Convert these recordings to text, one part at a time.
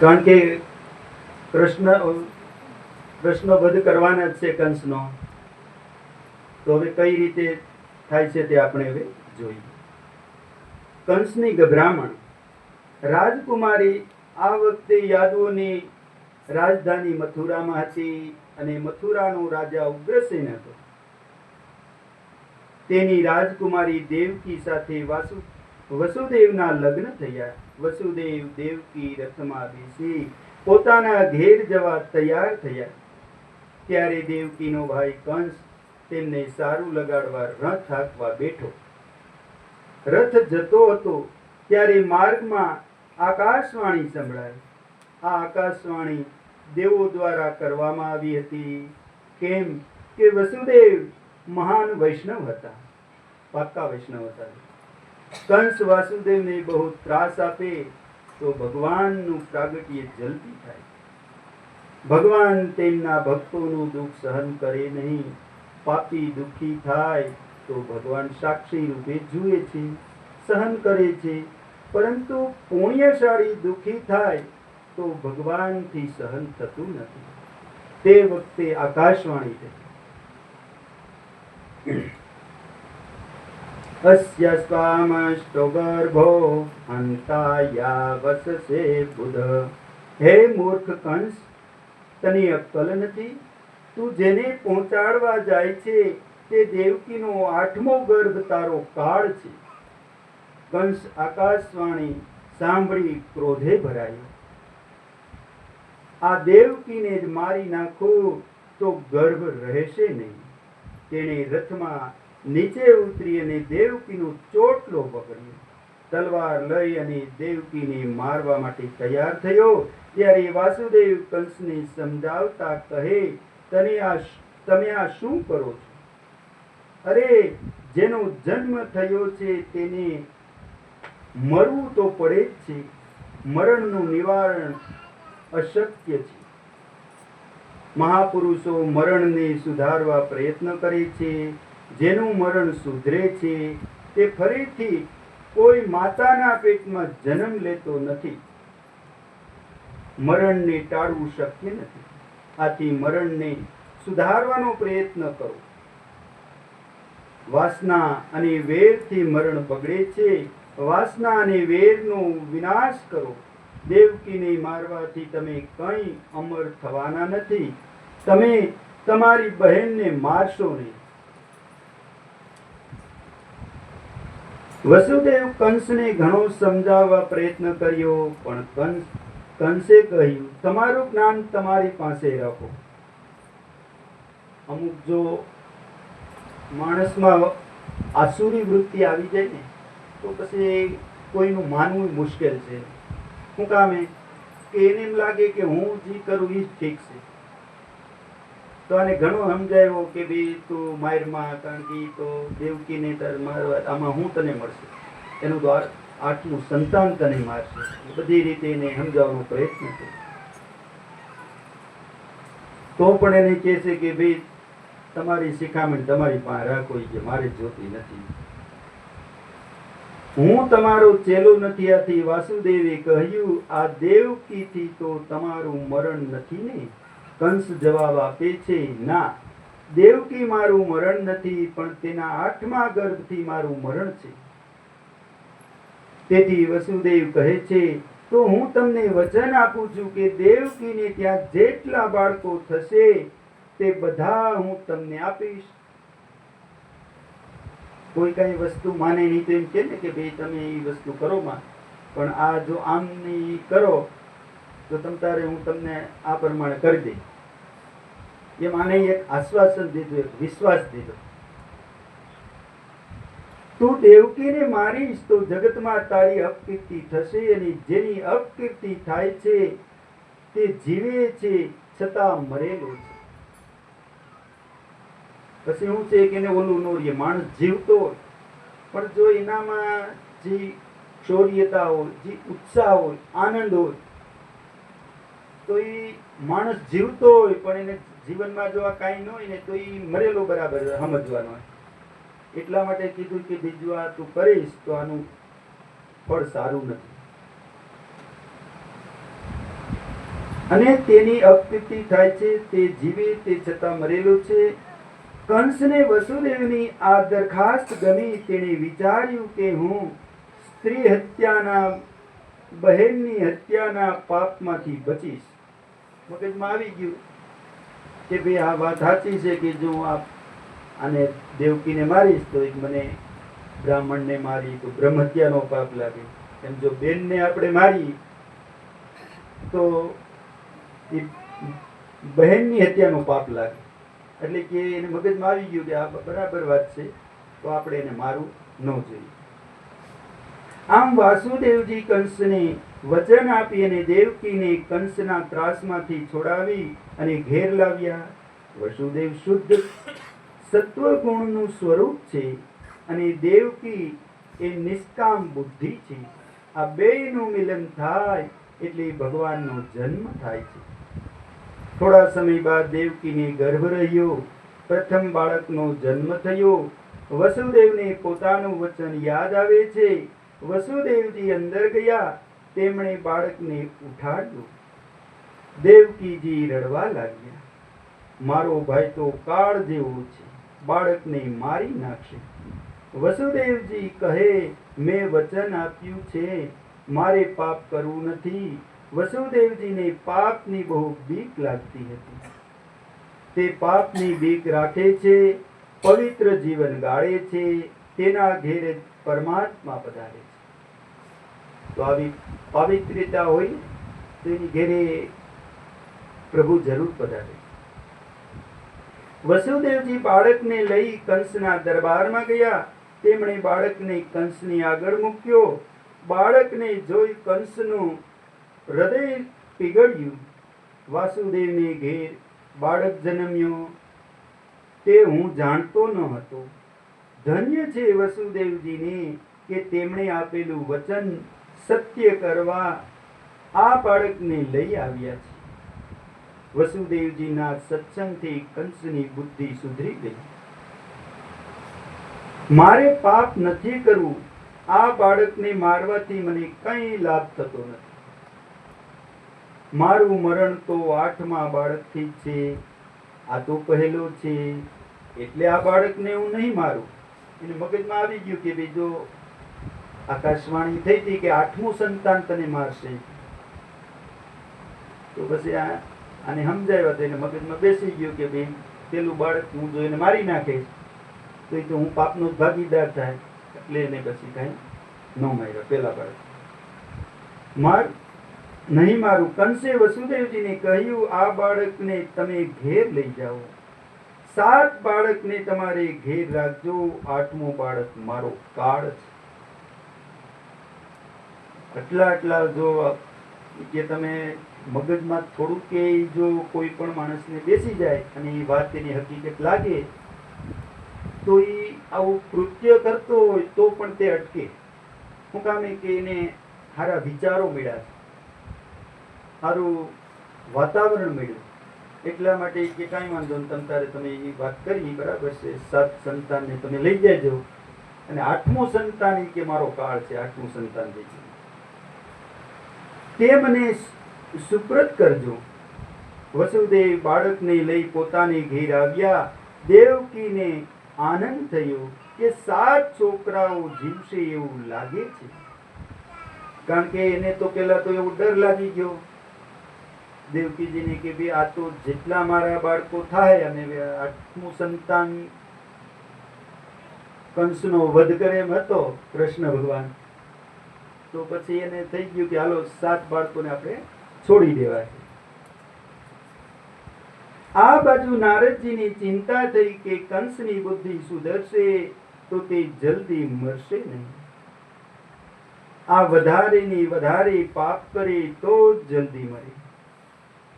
કારણ કે કૃષ્ણ વધ કરવાના જ છે કંસનો. તો હવે કઈ રીતે થાય છે તે આપણે હવે જોઈએ. કંસની ગભરામણ. રાજકુમારી આ વખતે યાદવોની રાજધાની મથુરામાં હતી અને મથુરાનો રાજા ઉગ્રસેન હતો. તેની રાજકુમારી દેવકી સાથે વસુદેવના લગ્ન થયા. વસુદેવ દેવકી રથમાં બેસી પોતાના ઘેર જવા તૈયાર થયા. ત્યારે દેવકીનો ભાઈ કંસ તેમને સારું લગાડવા રથ હાંકવા બેઠો. રથ જતો હતો ત્યારે માર્ગમાં આકાશવાણી સંભળાઈ. આ આકાશવાણી દેવો દ્વારા કરવામાં આવી હતી. કેમ કે વસુદેવ મહાન વૈષ્ણવ હતા, પાક્કા વૈષ્ણવ હતા. કંસ વાસુદેવને બહુ ત્રાસ આપે તો ભગવાનનું પ્રાગટ્ય જલ્દી થાય. ભગવાન તેમના ભક્તોનું દુઃખ સહન કરે નહીં. પાપી દુઃખી થાય તો ભગવાન સાક્ષી રૂપે જુએ છે, સહન કરે છે. પરંતુ પુણ્યશાળી દુઃખી થાય તો ભગવાનથી સહન થતું નથી. તે વખતે આકાશવાણી થઈ. અસ્ય સ્વામષ્ટો ગર્ભો હંતાયા વસસે બુધ. હે મૂર્ખ કંસ, તને અક્કલ નથી? તું જેને પહોંચાડવા જાય છે તે દેવકીનો 8મો ગર્ભ તારો કાળ છે. કંસ આકાશવાણી સાંભળી ક્રોધે ભરાયો. આ દેવકીને જ મારી નાખો તો ગર્ભ રહેશે નહીં. તેણે રથમાં નીચે ઉતરી અને દેવકીનો ચોટલો પકડ્યો. તલવાર લઈ અને દેવકીને મારવા માટે તૈયાર થયો. ત્યારે વાસુદેવ કંસને સમજાવતા કહે, તમે આ શું કરો છો? અરે, જેનો જન્મ થયો છે તેને મરવું તો પડે જ છે. મરણનું નિવારણ અશક્ય છે. મહાપુરુષો મરણને સુધારવા પ્રયત્ન કરે છે. જેનું મરણ સુધરે છે તે ફરીથી કોઈ માતાના પેટમાં જન્મ લેતો નથી. મરણને ટાળવું શક્ય નથી. આથી મરણને સુધારવાનો પ્રયત્ન કરો. વાસના અને વેરથી મરણ બગડે છે. વાસના અને વેરનો વિનાશ કરો. દેવકીને મારવાથી તમે કંઈ અમર થવાના નથી. તમે તમારી બહેનને મારશો નહીં. વસુદેવ કંસને ઘણો સમજાવવા પ્રયત્ન કર્યો, પણ કંસે કહ્યું, તમારું જ્ઞાન તમારી પાસે રાખો. અમુક જો માણસમાં આસુરી વૃત્તિ આવી જાય ને તો પછી કોઈનું માનવું મુશ્કેલ છે. શું કામે કે એને એમ લાગે કે હું જે કરું એ જ ઠીક છે. તો આને ઘણો સમજાવ્યો કે ભાઈ તું મારમાં, કારણ કે તો દેવકીને તાર મારવા આમાં હું તને મળશે, એનું તો આટલું સંતાન તને મારશે. બધી રીતે એને સમજાવવાનો પ્રયત્ન કર્યો. તો પણ એને કહે છે કે ભાઈ તમારી શિખામણ તમારી પાસે રાખો, કે મારે જોતી નથી. હું તમારો ચેલો નથી. આથી વાસુદેવે કહ્યું, આ દેવકીથી તો તમારું મરણ નથી ને? કંસ જવાબ આપે છે, ના, દેવકી મારું મરણ નથી, પણ તેના 8મા ગર્ભથી મારું મરણ છે. તેથી વસુદેવ કહે છે, તો હું તમને વચન આપું છું કે દેવકીને ત્યાં જેટલા બાળકો થશે તે બધા હું તમને આપીશ. કોઈ કઈ વસ્તુ માને નહીં તો એમ કે ને કે ભાઈ તમે એ વસ્તુ કરો માં, પણ આ જો આમની કરો તો તારે હું તમને આ પ્રમાણે કરી દઈશ. એમ આને એક આશ્વાસન દીધું, એક વિશ્વાસ દીધો. તું દેવકીને મારીશ તો જગતમાં તારી અપકીર્તિ થશે, અને જેની અપકીર્તિ થાય છે તે જીવે છે છતાં મરેલો છે. પછી શું છે કે એને ઓલું નો રહીએ. માણસ જીવતો હોય પણ જો એનામાં જે શૌર્યતા હોય, જે ઉત્સાહ હોય, આનંદ હોય, તો એ માણસ જીવતો હોય પણ એને જીવનમાં જો આ કાંઈ ન હોય ને તો એ મરેલો બરાબર સમજવાનો હોય. એટલા માટે કીધું કે બીજું આ તું કરીશ તો આનું ફળ સારું નથી. અને તેની અપકીર્તિ થાય છે. તે જીવે તે છતાં મરેલો છે. કંસને વસુદેવની આ દરખાસ્ત ગમી. તેણે વિચાર્યું કે હું સ્ત્રી હત્યાના, બહેનની હત્યાના પાપમાંથી બચીશ. મગજમાં આવી ગયું કે ભાઈ આ વાત સાચી છે કે જો આને દેવકીને મારીશ તો મને બ્રાહ્મણને મારી તો બ્રહ્મ હત્યાનો પાપ લાગે. એમ જો બેનને આપણે મારી તો એ બહેનની હત્યાનો પાપ લાગે. એટલે કે એને મગજમાં આવી ગયું કે આ બરાબર વાત છે, તો આપણે એને મારવું ન જોઈએ. આમ વાસુદેવજી કંસને વચન આપી અને દેવકીને કંસના ત્રાસમાંથી છોડાવી અને ઘેર લાવ્યા. વસુદેવ શુદ્ધ સત્વગુણનું સ્વરૂપ છે અને દેવકી એ નિષ્કામ બુદ્ધિ છે. આ બેયનું મિલન થાય એટલે ભગવાનનો જન્મ થાય છે. થોડા સમય બાદ દેવકીને ગર્ભ રહ્યો. પ્રથમ બાળકનો જન્મ થયો. વસુદેવને પોતાનું વચન યાદ આવે છે. વસુદેવજી અંદર ગયા. તેમણે બાળકને ઉઠાડ્યું. દેવકીજી રડવા લાગ્યા. મારો ભાઈ તો કાળ જેવો છે, બાળકને મારી નાખશે. વસુદેવજી કહે, મેં વચન આપ્યું છે, મારે પાપ કરવું નથી. વસુદેવજીને પાપની બહુ બીક લાગતી હતી. તે પાપની બીક રાખે છે, પવિત્ર જીવન ગાળે છે. તેના ઘેરે પરમાત્મા પધારે છે. તો આવી પવિત્રતા હોય તો એની ઘેરે પ્રભુ જરૂર પધારે. વસુદેવજી બાળકને લઈ કંસના દરબારમાં ગયા. તેમણે બાળકને કંસની આગળ મૂક્યો. બાળકને જોઈ કંસનું હૃદય પીગળ્યું. વાસુદેવને ઘેર બાળક જન્મ્યો તે હું જાણતો ન હતો. ધન્ય છે વસુદેવજીને કે તેમણે આપેલું વચન સત્ય કરવા આ બાળકને લઈ આવ્યા છે. વસુદેવજીના સત્સંગથી કંસની બુદ્ધિ સુધરી ગઈ. મારે પાપ નથી કરવું. આ બાળકને મારવાથી મને કંઈ લાભ થતો નથી. મારું મરણ તો 8મા બાળકથી છે. આ તો પહેલો છે, એટલે આ બાળકને હું નહીં મારું. એને મગજમાં આવી ગયું કે ભાઈ જો આકાશવાણી થઈ હતી કે 8મું સંતાન તને મારશે, તો પછી આને સમજાવ્યા તો એને મગજમાં બેસી ગયું કે ભાઈ પેલું બાળક હું જો એને મારી નાખે તો એ તો હું પાપનો જ ભાગીદાર થાય. એટલે એને પછી કઈ ન માર્યો. પેલા બાળક નહીં મારું. કંસે વસુદેવજીને કહ્યું, આ બાળકને તમે ઘેર લઈ જાઓ. 7 બાળકને તમારે ઘેર રાખજો. 8મું બાળક મારો કાળ છે. આટલા જો કે તમે મગજમાં થોડુંક કે જો કોઈ પણ માણસને બેસી જાય અને એ વાત એની હકીકત લાગે તો એ આવું કૃત્ય કરતો હોય તો પણ તે અટકે. શું કામે કે એને સારા વિચારો મળ્યા છે, સારું વાતાવરણ મળ્યું. એટલા માટે કે કાંઈ વાંધો નહીં, તમે એ વાત કરી બરાબર છે. 7 સંતાનને તમે લઈ જજો અને 8મું સંતાન કે મારો કાળ છે, 8મું સંતાન થઈ ગયું તે મને સુપ્રત કરજો. વસુદેવ બાળકને લઈ પોતાને ઘેર આવ્યા. દેવકીને આનંદ થયો કે 7 છોકરાઓ જીવશે એવું લાગે છે. કારણ કે એને તો પેલા તો એવો ડર લાગી ગયો દેવકીજીને કે ભાઈ આ તો જેટલા મારા બાળકો થાય અને 8મું સંતાન કંસનો વધ કરે એમ હતો કૃષ્ણ ભગવાન, તો પછી એને થઈ ગયું કે હાલો 7 બાળકોને આપણે છોડી દેવાય. આ બાજુ નારદજીની ચિંતા થઈ કે કંસની બુદ્ધિ સુધરશે તો તે જલ્દી મરશે નહીં. આ વધારે ને વધારે પાપ કરે તો જ જલ્દી મરે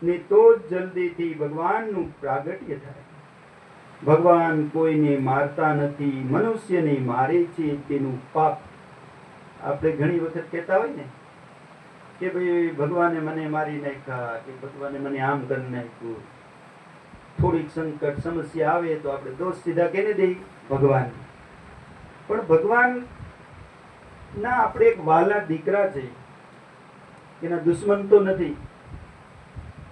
ને તો જ જલ્દીથી ભગવાનનું પ્રાગટ્ય થાય. ભગવાન કોઈને મારતા નથી, મનુષ્યને મારે છે તેનું પાપ. આપણે ઘણી વખત કહેતા હોય ને કે ભાઈ ભગવાને મને મારી નાખ્યા, કે ભગવાને મને આમ કરી નાખ્યું. થોડીક સંકટ સમસ્યા આવે તો આપણે દોષ સીધા કેને દઈ? ભગવાન. પણ ભગવાન ના આપણે એક વાલા દીકરા છે, એના દુશ્મન તો નથી.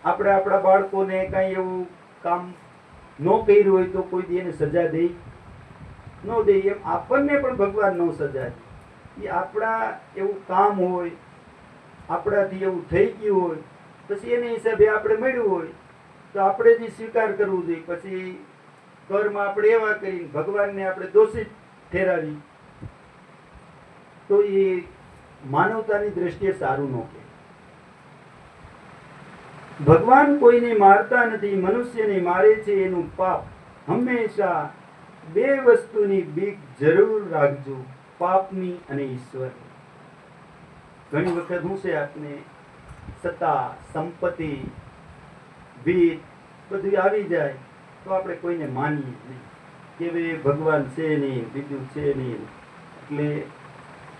આપણે આપણા બાળકોને કાંઈ એવું કામ ન કર્યું હોય તો કોઈ દી એને સજા દે ન દે, એમ આપણને પણ ભગવાન ન સજા દે. એ આપણા એવું કામ હોય, આપણાથી એવું થઈ ગયું હોય, પછી એને હિસાબે આપણે મળ્યું હોય તો આપણે જ સ્વીકાર કરવું જોઈએ. પછી કર્મ આપણે એવા કરીને ભગવાનને આપણે દોષિત ઠેરાવી તો એ માનવતાની દ્રષ્ટિએ સારું ન કહેવાય. ભગવાન કોઈને મારતા નથી, મનુષ્યને મારે છે એનું પાપ. હંમેશા બે વસ્તુની બીક જરૂર રાખજો, પાપની અને ઈશ્વરની. ઘણી વખત શું છે, આપને સત્તા, સંપત્તિ, ભીત બધું આવી જાય તો આપણે કોઈને માનીએ નહીં કે ભાઈ ભગવાન છે નહીં, બીજું છે નહીં. એટલે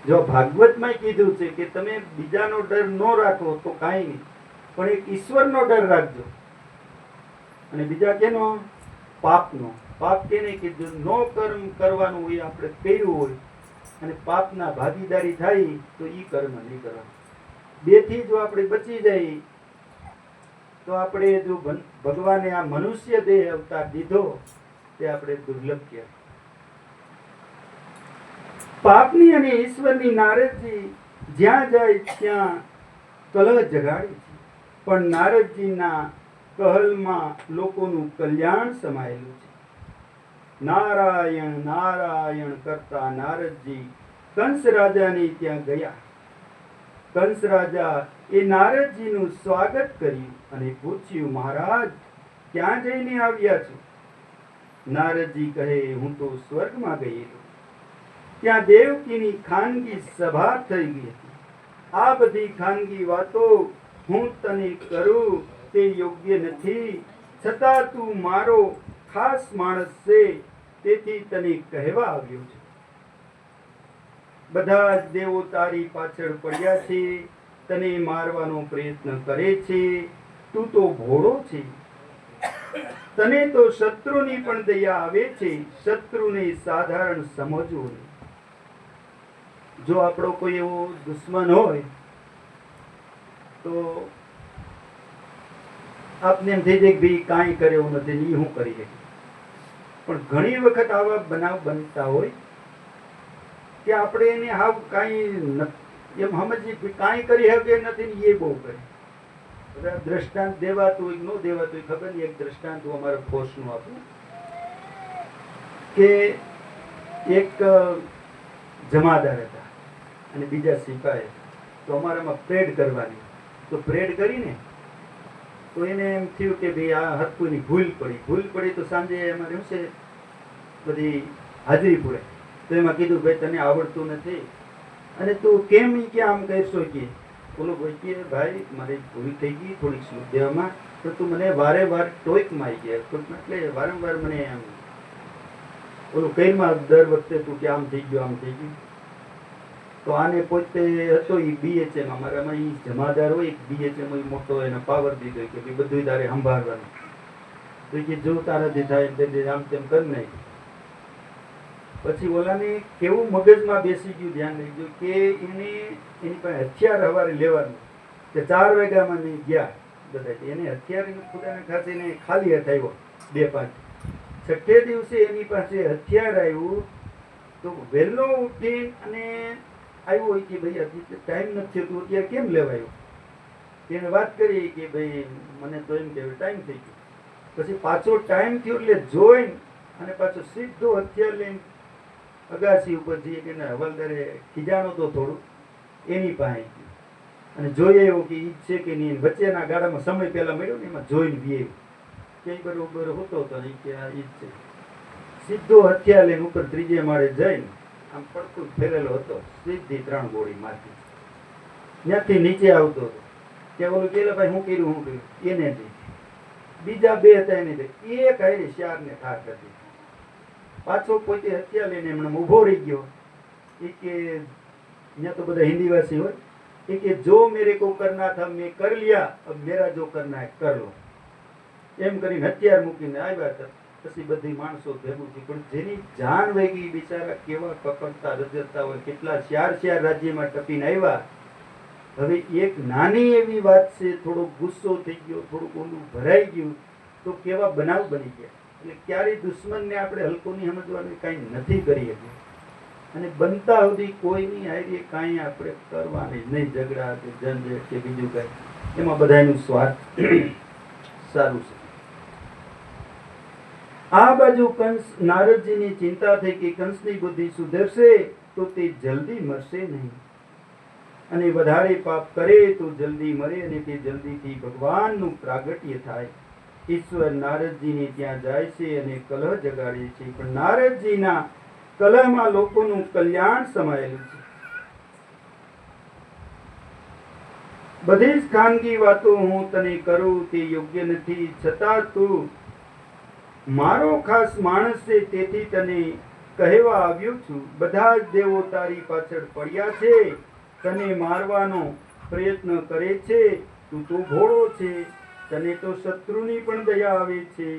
જો ભાગવતમાં કીધું છે કે તમે બીજાનો ડર ન રાખો તો કાંઈ નહીં, પણ એક ઈશ્વરનો ડર રાખજો. અને બીજા કેનો? પાપનો. પાપ કેને કે જો નો કર્મ કરવાનું હોય, આપણે કર્યું હોય અને પાપના ભાગીદારી થાય તો ઈ કર્મ નહીં કરવાનું. બેથી જો આપણે બચી જાય તો આપણે જો ભગવાને આ મનુષ્ય દેહ અવતાર દીધો તે આપણે દુર્લભ કહેવાય. પાપની અને ઈશ્વરની નારદજી જ્યાં જાય ત્યાં કલહ જગાડે છે, પણ નારદજીના કહલમાં લોકોનું કલ્યાણ સમાયેલું છે. નારાયણ નારાયણ કરતા નારદજી કંસ રાજાને ત્યાં ગયા. કંસ રાજા એ નારદજીનું સ્વાગત કર્યું અને પૂછ્યું, મહારાજ ક્યાં જઈને આવ્યા છો? નારદજી કહે, હું તો સ્વર્ગમાં ગયેલો, ત્યાં દેવકીની ખાનગી સભા થઈ ગઈ હતી. આ બધી ખાનગી વાતો હું તને કરું તે યોગ્ય નથી, છતાં તું મારો ખાસ માણસ છે તેથી તને કહેવા આવ્યો છે. બધા જ દેવો તારી પાછળ પડ્યા છે, તને મારવાનો પ્રયત્ન કરે છે. તું તો ભોળો છે, તને તો શત્રુની પણ દયા આવે છે. શત્રુને સાધારણ સમજવો નહીં. જો આપણો કોઈ એવો દુશ્મન હોય તો આપને એમ થઈ જાય કે ભાઈ કાંઈ કર્યો નથી, એ હું કરી શકું. પણ ઘણી વખત આવા બનાવ બનતા હોય કે આપણે એને હાવ કાંઈ એમ સમજી કાંઈ કરી શકે નથી ને એ બહુ કરે. દ્રષ્ટાંત દેવાતું હોય ન દેવાતું હોય ખબર નહીં. એક દ્રષ્ટાંત હું અમારા ફોર્સનું આપું કે એક જમાદાર હતા અને બીજા સિપાહી હતા. તો અમારામાં પરેડ કરવાની. તો પરેડ કરીને તો એને એમ થયું કે ભાઈ આ હરકુની ભૂલ પડી તો સાંજે અમારે શું છે બધી હાજરી પૂરે. તો એમાં કીધું, ભાઈ તને આવડતું નથી અને તું કેમ કે આમ કરશો કે બોલો ભાઈ કે ભાઈ મારી ભૂલ થઈ ગઈ થોડીક સ્લુપ દેવામાં, તો તું મને વારે વાર ટોઈકમાં આવી ગયા. એટલે વારંવાર મને આમ ઓલું કઈમાં દર વખતે તું કે આમ થઈ ગયું. તો આને પોતે હતો એ BHM, અમારામાં એ જમાદાર હોય BHM મોટો એને પાવર દીધો કે ભાઈ બધું તારે સંભાળવાનું. તો કે જો તારાથી થાય આમ તેમ કરી નાખ. પછી ઓલાને કેવું મગજમાં બેસી ગયું, ધ્યાન રાખજો કે એની પાસે હથિયાર સવારે લેવાનું કે 4 વાગ્યામાં નહીં ગયા બધા. એને હથિયાર ખુદાને ખાસીને ખાલી હાથ આવ્યો 2-5. છઠ્ઠે દિવસે એની પાસે હથિયાર આવ્યું તો વહેલો ઉઠી અને આવ્યો હોય કે ભાઈ હજી ટાઈમ નથી થયો, અત્યારે કેમ લેવાયો? એને વાત કરી કે ભાઈ મને તો એમ કે ટાઈમ થઈ ગયો. પછી પાછો ટાઈમ થયો એટલે જોઈને અને પાછો સીધો હથિયાર લઈને અગાસી ઉપર જઈએ કે હવાલદારે ખીજાણો તો થોડું એની પાસે અને જોઈએ એવું કે ઈ છે કે નહીં. વચ્ચેના ગાળામાં સમય પહેલા મળ્યો ને એમાં જોઈને બી કઈ બરોબર હોતો હતો એ કે આ ઈ છે. સીધો હથિયાર લઈને ઉપર 3જે માળે જઈને આમ પડકું ફેરેલો હતો, સીધી 3 ગોળી મારતી. ત્યાંથી નીચે આવતો હતો ત્યાં ઓલું કે ભાઈ હું કર્યું એને જ. બીજા 2 હતા એને એક હારે 4 ને ઠાર હતી. પાછો પોતે હથિયાર લઈને એમને ઊભો રહી ગયો. એ કે ત્યાં તો બધા હિન્દીવાસી હોય. એ કે જો મેરે કો કરના થા મેં કર લિયા, અબ મેરા જો કરના હે કર લો. એમ કરીને હથિયાર મૂકીને આવ્યા હતા. પછી બધી માણસો ભેગું થયું. પણ જેની જાન વહી ગઈ બિચારા કેવા કકડતા રજડતા હોય, કેટલા 4 રાજ્યમાં ટપીને આવ્યા હવે એક નાની એવી વાત છે, થોડો ગુસ્સો થઈ ગયો, થોડુંક ઊંડું ભરાઈ ગયું તો કેવા બનાવ બની ગયા. એટલે ક્યારેય દુશ્મનને આપણે હલકો નહીં સમજવાનું, કાંઈ નથી કરી શકીએ. અને બનતા સુધી કોઈની હારે કાંઈ આપણે કરવાની નહીં, ઝઘડા કે ઝંઝટ કે બીજું કાંઈ. એમાં બધાનું સ્વાર્થ સારું છે. આ બાજુ કંસ નારદજીની ચિંતા થઈ કે કંસની બુદ્ધિ સુધરશે તો તે જલ્દી મરશે નહીં, અને વધારે પાપ કરે તો જલ્દી મરે અને તે જલ્દીથી ભગવાનનું પ્રાગટ્ય થાય. ઈશ્વર નારદજીને ત્યાં જાય છે અને કલહ જગાડે છે, પણ નારદજીના કલહમાં લોકોનું કલ્યાણ સમાયેલું છે. બધી જ ખાનગી વાતો હું તને કરું તે યોગ્ય નથી, છતાં તું મારો ખાસ માણસ છે, તેથી તને કહેવા આવ્યો છું. બધા જ દેવો તારી પાછળ પડ્યા છે, તને મારવાનો પ્રયત્ન કરે છે. તું તો ભોળો છે, તને તો શત્રુની પણ દયા આવે છે.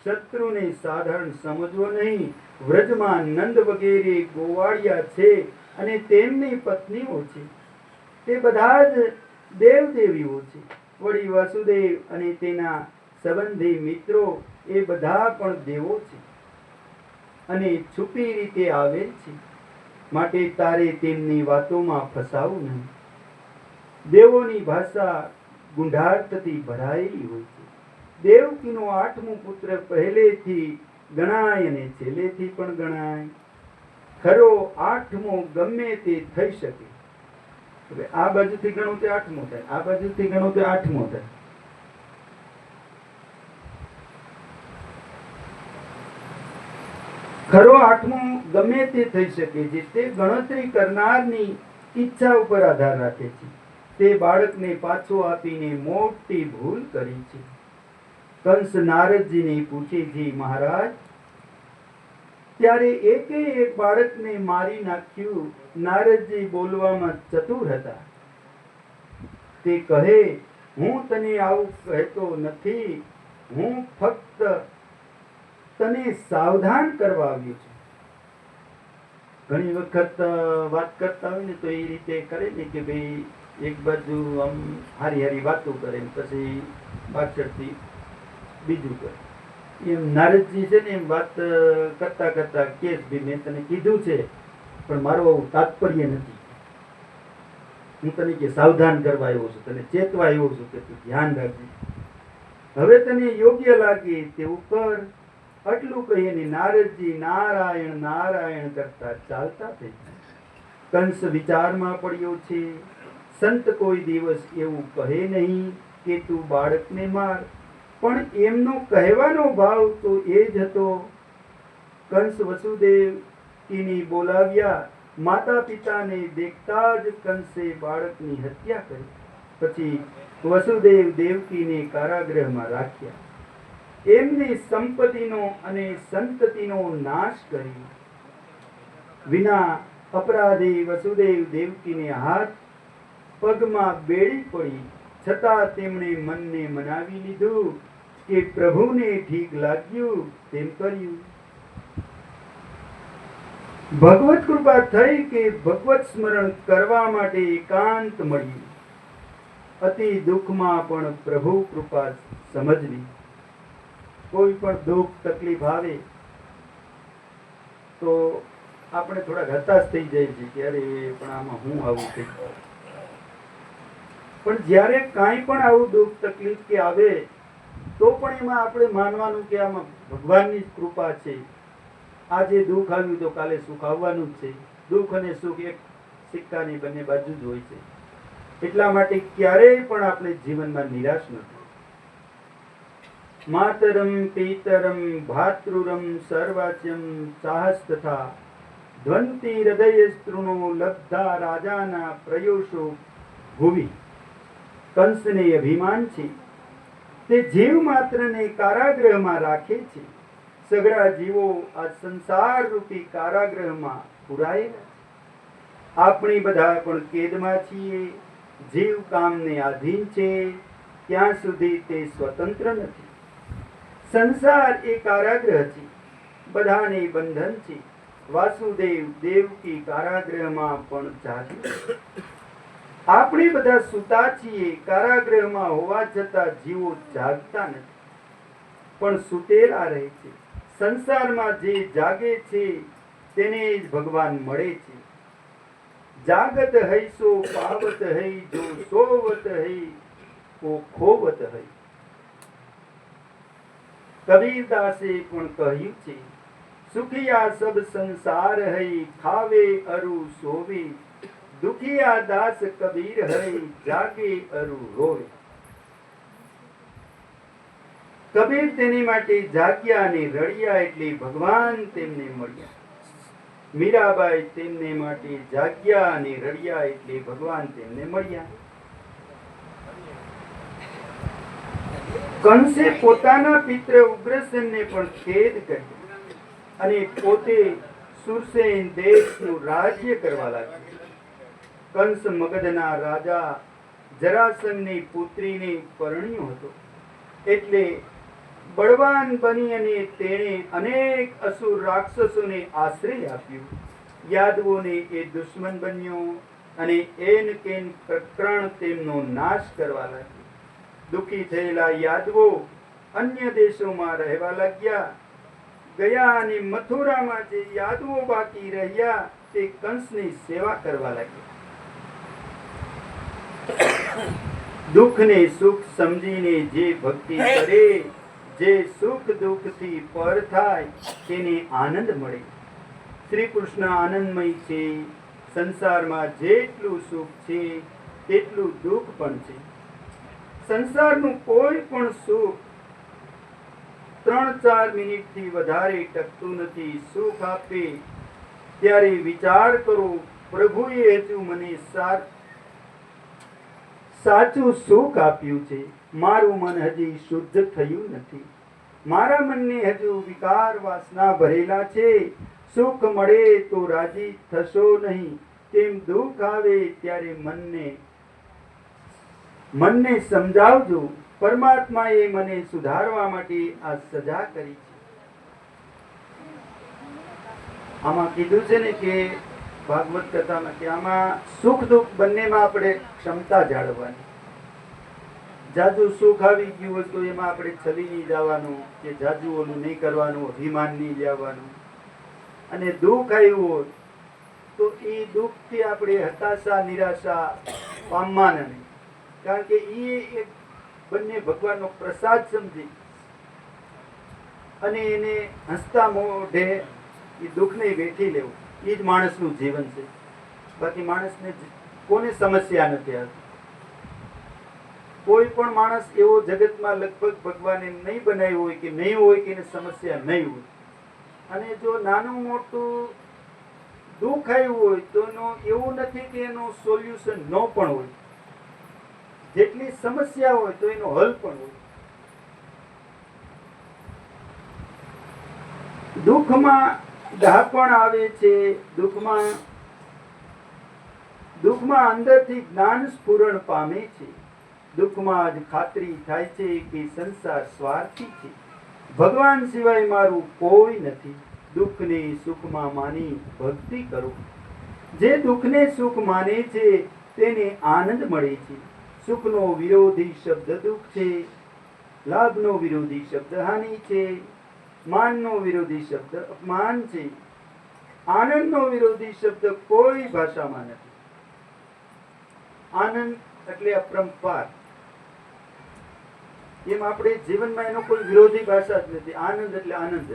શત્રુને સાધારણ સમજવો નહીં. વ્રજમાં નંદ વગેરે ગોવાળિયા છે અને તેમની પત્નીઓ છે, તે બધા જ દેવદેવીઓ છે. વળી વાસુદેવ અને તેના સંબંધી મિત્રો એ બધા પણ દેવો છે અને છુપી રીતે આવે છે, માટે તારે તેમની વાતોમાં ફસાવું નહીં. દેવોની ભાષા ગુંઢાર્થથી ભરાયેલી હોય છે. દેવકીનો 8મો પુત્ર પહેલેથી ગણાય અને છેલ્લેથી પણ ગણાય. ખરો 8મો ગમે તે થઈ શકે. હવે આ બાજુથી ગણો તો 8મો થાય, આ બાજુથી ગણો તો 8મો થાય. ખરો 8મો ગમે તે થઈ શકે છે. તે ગણતરી કરનારની ઈચ્છા ઉપર આધાર રાખે છે. તે બાળકને પાછો આપીને મોટી ભૂલ કરી છે. કંસ નારદજીને પૂછે છે, મહારાજ, ત્યારે એકે એક બાળકને મારી નાખ્યું. નારદજી બોલવામાં ચતુર હતા. તે કહે, હું તને આવું કહેતો નથી, હું ફક્ત તને સાવધાન કરવા આવ્યો છું. ઘણી વખત વાત કરતા હોય ને તો એ રીતે કરે ને કે ભાઈ એક બાજુ આમ હારી હારી વાતો કરે ને પછી પાછળથી બીજું કરે. એમ નારદજી છે ને એમ વાત કરતા કરતા કે મેં તને કીધું છે પણ મારું આવું તાત્પર્ય નથી. હું તને કે સાવધાન કરવા આવ્યો છું, તને ચેતવા આવ્યો છું કે તું ધ્યાન રાખજે. હવે તને યોગ્ય લાગે તેવું કર. આટલું કહીને નારદજી નારાયણ નારાયણ કરતા ચાલતા થઈ ગયા. કંસ વિચારમાં પડ્યો છે. સંત કોઈ દિવસ એવું કહે નહીં કે તું બાળકને માર, પણ એમનો કહેવાનો ભાવ તો એ જ હતો. કંસ વસુદેવને બોલાવ્યા. માતા પિતાને દેખતા જ કંસે બાળકની હત્યા કરી. પછી વસુદેવ દેવકીને કારાગૃહમાં રાખ્યા. એમની સંપત્તિનો અને સંતતિનો નાશ કરી. વિના અપરાધે વસુદેવ દેવકીને હાથ પગમાં બેડી પડી, છતાં તેમણે મનને મનાવી લીધું કે પ્રભુને ઠીક લાગ્યું તેમ કર્યું. ભગવત કૃપા થઈ કે ભગવત સ્મરણ કરવા માટે એકાંત મળ્યું. અતિ દુઃખમાં પણ પ્રભુ કૃપા સમજવી. કોઈ પણ દુઃખ તકલીફ આવે તો આપણે થોડાક હતાશ થઈ જાય છે કે અરે પણ આમાં હું આવું થઈ. પણ જ્યારે કાંઈ પણ આવું દુઃખ તકલીફ કે આવે તો પણ એમાં આપણે માનવાનું કે આમાં ભગવાનની જ કૃપા છે. આજે દુઃખ આવ્યું તો કાલે સુખ આવવાનું જ છે. દુઃખ અને સુખ એક સિક્કાની બંને બાજુ જ હોય છે. એટલા માટે ક્યારેય પણ આપણે જીવનમાં નિરાશ નથી. માતરમ પિતરમ ભાતૃરમ સર્વાચ્યમ સાહસ તથા ધ્વંતિ હૃદય સ્તૃણો લબ્ધા રાજાના પ્રયોશો ભુવિ. કંસને અભિમાન છે. તે જીવ માત્રને કારાગૃહમાં રાખે છે. સગળા જીવો આ સંસાર રૂપી કારાગૃહમાં પુરાયેલા છે. આપણે બધા પણ કેદમાં છીએ. જીવ કામને આધીન છે ત્યાં સુધી તે સ્વતંત્ર નથી. સંસાર એ કારાગૃહ છે, બધાને બંધન છે. વાસુદેવ દેવકી કારાગૃહમાં પણ ચાલ્યું. આપણે બધા સૂતા છીએ, કારાગૃહમાં હોવા છતાં જીવો જાગતા નથી, પણ સૂતેલા રહે છે. સંસારમાં જે જાગે છે તેને જ ભગવાન મળે છે. જાગત હૈ સો પાવત હૈ, જો સોવત હૈ ઓ ખોવત હૈ. કબીરદાસે પણ કહ્યું છે, સુખિયા સબ સંસાર હૈ, ખાવે અરુ સોવે, દુખિયા દાસ કબીર હૈ, જાગે અરુ રોવે. કબીર તેની માટે જાગ્યા અને રડ્યા એટલે ભગવાન તેમને મળ્યા. મીરાબાઈ તેમને માટે જાગ્યા અને રડ્યા એટલે ભગવાન તેમને મળ્યા. કંસે પોતાના પિત્ર ઉગ્રસેનને પણ ખેદ કર્યો અને પોતે સુરસેન દેશનું રાજ્ય કરવા લાગ્યો. કંસ મગધના રાજા જરાસંઘની પુત્રીને પરણ્યો હતો, એટલે બળવાન બની અને તેણે અનેક અસુર રાક્ષસોને આશ્રય આપ્યો. યાદવોને એ દુશ્મન બન્યો અને એન કેન પ્રકરણ તેમનો નાશ કરવા લાગ્યો. દુઃખી થયેલા યાદવો અન્ય દેશોમાં રહેવા લાગ્યા. ગયા અને મથુરામાં જે યાદવો બાકી રહ્યા તે કંસની સેવા કરવા લાગ્યા. દુઃખને સુખ સમજીને જે ભક્તિ કરે, જે સુખ દુઃખથી પર થાય તેને આનંદ મળે. શ્રી કૃષ્ણ આનંદમય છે. સંસારમાં જેટલું સુખ છે તેટલું દુઃખ પણ છે. સંસારનું કોઈ પણ સુખ 3-4 મિનિટથી વધારે ટકતું નથી. સુખ આપે ત્યારે વિચાર કરો, પ્રભુએ હજુ મને સાચું સુખ આપ્યું છે. મારું મન હજી શુદ્ધ થયું નથી. મારા મનને હજુ વિકાર વાસના ભરેલા છે. સુખ મળે તો રાજી થશો નહીં, તેમ દુઃખ આવે ત્યારે મનને સમજાવજો. પરમાત્માએ મને સુધારવા માટે આ સજા કરી છે. આમાં કીધું છે ને કે ભાગવત કથામાં કે આમાં સુખ દુઃખ બંનેમાં આપણે ક્ષમતા જાળવવાની. જાજુ સુખ આવી ગયું હોય તો એમાં આપણે છલી નહીં જવાનું કે જાજુ ઓલું નહીં કરવાનું, અભિમાન નહીં લેવાનું. અને દુઃખ આવ્યું હોય તો એ દુઃખથી આપણે હતાશા નિરાશા પામવાના નહીં, કારણ કે એ એક બંને ભગવાનનો પ્રસાદ સમજી અને એને હસતા મોઢે એ દુઃખને વેઠી લેવું. એ જ માણસનું જીવન છે. બાકી માણસને કોને સમસ્યા નથી આવતી. કોઈ પણ માણસ એવો જગતમાં લગભગ ભગવાને નહીં બનાવ્યો હોય કે નહીં હોય કે એને સમસ્યા નહીં હોય. અને જો નાનું મોટું દુઃખ આવ્યું હોય તો એવું નથી કે એનો સોલ્યુશન ન પણ હોય. જેટલી સમસ્યા હોય તો એનો હલ પણ હોય. દુઃખમાં ડહાપણ આવે છે. દુઃખમાં અંદરથી જ્ઞાન સ્ફુરણ પામે છે. દુઃખમાં જ ખાતરી થાય છે કે સંસાર સ્વાર્થી છે. ભગવાન સિવાય મારું કોઈ નથી. દુઃખને સુખમાં માની ભક્તિ કરો. જે દુઃખને સુખ માને છે તેને આનંદ મળે છે. સુખનો વિરોધી શબ્દ દુઃખ છે. લાભનો વિરોધી શબ્દ હાનિ છે. માનનો વિરોધી શબ્દ અપમાન છે. આનંદનો વિરોધી શબ્દ કોઈ ભાષામાં નથી. આનંદ એટલે અપરંપાર. એમ આપણે જીવનમાં એનો કોઈ વિરોધી ભાષા જ નથી. આનંદ એટલે આનંદ જ.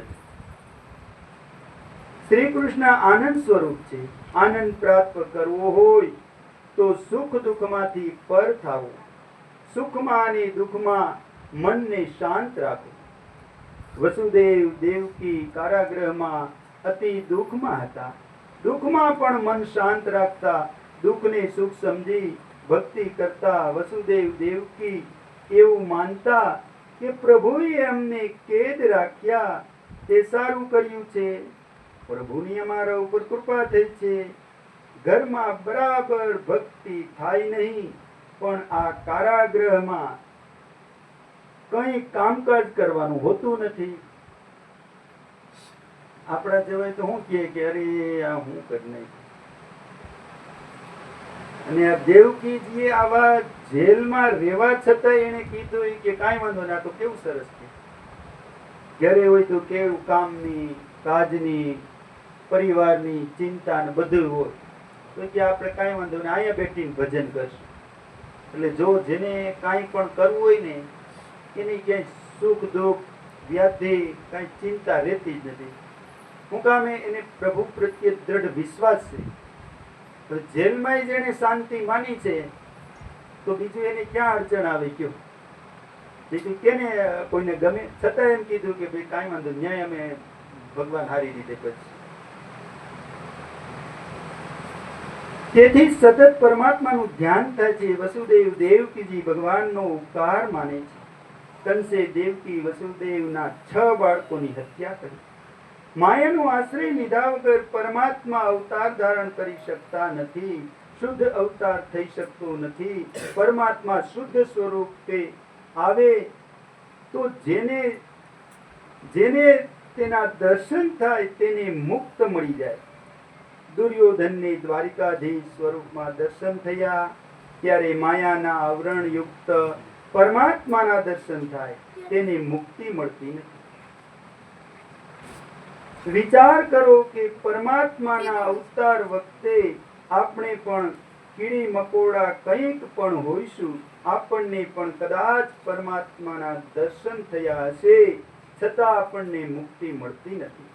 શ્રી કૃષ્ણ આનંદ સ્વરૂપ છે. આનંદ પ્રાપ્ત કરવો હોય તો સુખ દુઃખમાંથી પર થાવો. સુખમાં અને દુઃખમાં મનને શાંત રાખો. વસુદેવ દેવકી કારાગૃહમાં અતિ દુઃખમાં હતા. દુઃખમાં પણ મન શાંત રાખતા, દુઃખને સુખ સમજી ભક્તિ કરતા વસુદેવ દેવકી એવું માનતા કે પ્રભુએ અમને કેદ રાખ્યા તે સારું કર્યું છે. પ્રભુની અમારા ઉપર કૃપા થઈ છે. ઘરમાં બરાબર ભક્તિ થાય નહીં, પણ આ કારાગૃહમાં કંઈ કામકાજ કરવાનું હોતું નથી. આપણા જેવાય તો શું કહે કે અરે આ હું કરી નાખ્યું. અને આ દેવકીજીએ આવા જેલમાં રહેવા છતાં એને કીધું કે કાંઈ વાંધો ના, તો કેવું સરસ છે. ઘરે હોય તો કેવું કામની કાજની પરિવારની ચિંતા ને બધું હોય, તો કે આપણે કાંઈ વાંધો નહીં, અહીંયા બેઠીને ભજન કરશું. એટલે જો જેને કાંઈ પણ કરવું હોય ને એની ક્યાંય સુખ દુઃખ વ્યાધિ કાંઈ ચિંતા રહેતી જ નથી. હું કામ એને પ્રભુ પ્રત્યે દ્રઢ વિશ્વાસ છે. તો જેલમાં જેને શાંતિ માની છે તો બીજું એને ક્યાં અડચણ આવે? કયો બીજું કેને કોઈને ગમે? છતાં એમ કીધું કે ભાઈ કાંઈ વાંધો, ન્યાય અમે ભગવાન સારી રીતે કરશે. તેથી સતત પરમાત્માનું ધ્યાન થાય છે. વસુદેવ દેવકીજી ભગવાનનો ઉપકાર માને છે. કંસે દેવકી વસુદેવના 6 બાળકોની હત્યા કરી. માયાનો આશ્રય લીધા વગર પરમાત્મા અવતાર ધારણ કરી શકતા નથી. શુદ્ધ અવતાર થઈ શકતો નથી. પરમાત્મા શુદ્ધ સ્વરૂપે આવે તો જેને તેના દર્શન થાય તેને મુક્ત મળી જાય. દુર્યોધનને દ્વારિકાધીશ સ્વરૂપમાં દર્શન થયા ત્યારે માયાના આવરણ યુક્ત પરમાત્માના દર્શન થાય, તેને મુક્તિ મળતી નથી. વિચાર કરો કે પરમાત્માના અવતાર વખતે આપણે પણ કીડી મકોડા કંઈક પણ હોઈશું, આપણને પણ કદાચ પરમાત્માના દર્શન થયા હશે, છતાં આપણને મુક્તિ મળતી નથી.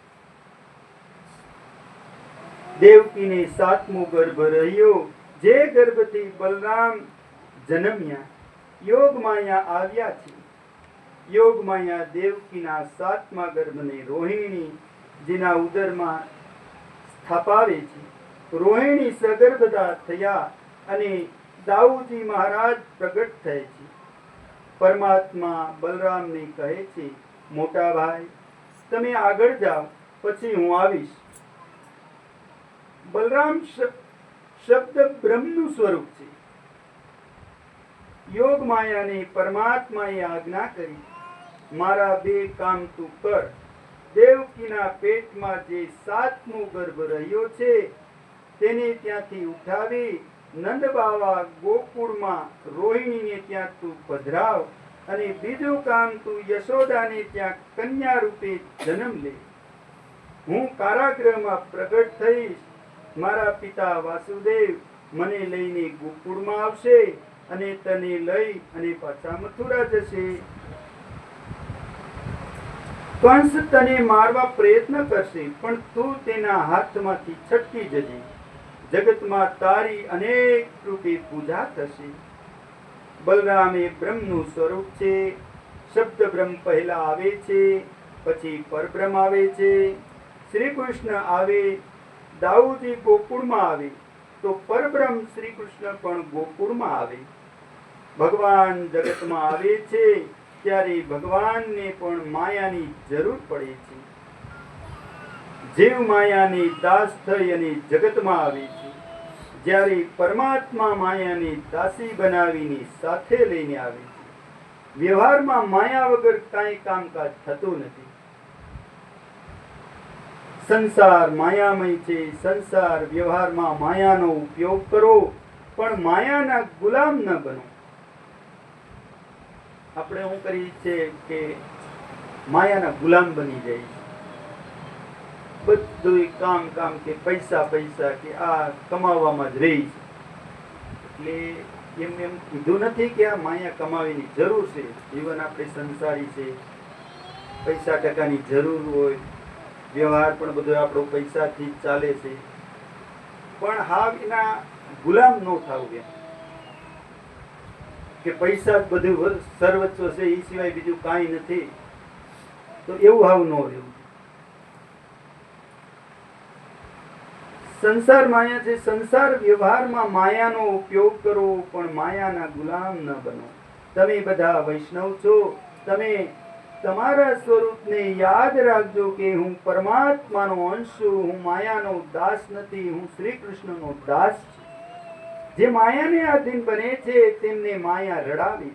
દેવકીને 7મો ગર્ભ રહ્યો. જે ગર્ભથી બલરામ જન્મ્યા, યોગ માયા આવ્યા છે. યોગ માયા દેવકીના 7મા ગર્ભને રોહિણી જેના ઉદરમાં સ્થાપાવે છે. રોહિણી સગર્ભતા થયા અને દાઉજી મહારાજ પ્રગટ થયા છે. પરમાત્મા બલરામને કહે છે, મોટા ભાઈ તમે આગળ જાઓ, પછી હું આવીશ. બલરામ શબ્દ બ્રહ્મનું સ્વરૂપ છે. યોગ માયાને પરમાત્માએ આજ્ઞા કરી, મારા 2 કામ તું કર. દેવકીના પેટમાં જે 7મો ગર્ભ રહ્યો છે તેને ત્યાંથી ઉઠાવી નંદ બાવા ગોકુળમાં રોહિણીને ત્યાં તું પધરાવ. અને બીજું કામ તું યશોદાને ત્યાં કન્યા રૂપે જન્મ લે. હું કારાગૃહમાં પ્રગટ થઈશ. મારા પિતા વાસુદેવ મને લઈને ગોકુળમાં આવશે અને તને લઈ અને પાછા મથુરા જશે. કંસ તને મારવા પ્રયત્ન કરશે, પણ તું તેના હાથમાંથી છટકી જજે. જગતમાં તારી અનેક રૂપે પૂજા થશે. બલરામ એ બ્રહ્મનું સ્વરૂપ છે. શબ્દ બ્રહ્મ પહેલા આવે છે, પછી પરબ્રહ્મ આવે છે. શ્રી કૃષ્ણ આવે, દાઉજી ગોકુળમાં આવે, તો પરબ્રહ્મ શ્રી કૃષ્ણ પણ ગોકુળમાં આવે. ભગવાન જગતમાં આવે છે ત્યારે ભગવાનને પણ માયાની જરૂર પડે છે. જીવ માયાને દાસ થઈ અને જગતમાં આવે છે, જ્યારે પરમાત્મા માયાને દાસી બનાવીને સાથે લઈને આવે છે. વ્યવહારમાં માયા વગર કાંઈ કામકાજ થતું નથી. સંસાર માયામય છે. સંસાર વ્યવહારમાં માયાનો ઉપયોગ કરો, પણ માયાના ગુલામ ન બનો. આપણે શું કરીએ છીએ કે માયાના ગુલામ બની જાય. બધું કામ કે પૈસા કે આ કમાવામાં જ રહી છે. એટલે એમ કીધું નથી કે આ માયા કમાવીની જરૂર છે. જીવન આપણે સંસારી છે, પૈસા ટકાની જરૂર હોય, વ્યવહાર પણ બધો આપણો પૈસાથી જ ચાલે છે. પણ હાવ એના ગુલામ ન થવું એમ કે પૈસા બધું સર્વસ્વ છે, એ સિવાય બીજું કાંઈ નથી, તો એવું હાવ ન રહેવું. સંસાર માયા છે. સંસાર વ્યવહારમાં માયાનો ઉપયોગ કરો, પણ માયાના ગુલામ ન બનો. તમે બધા વૈષ્ણવ છો, તમે તમારા સ્વરૂપને યાદ રાખજો કે હું પરમાત્માનો અંશ છું. હું માયાનો દાસ નથી, હું શ્રી કૃષ્ણનો દાસ છું. જે માયાને આધીન બને છે તેમને માયા રડાવે છે.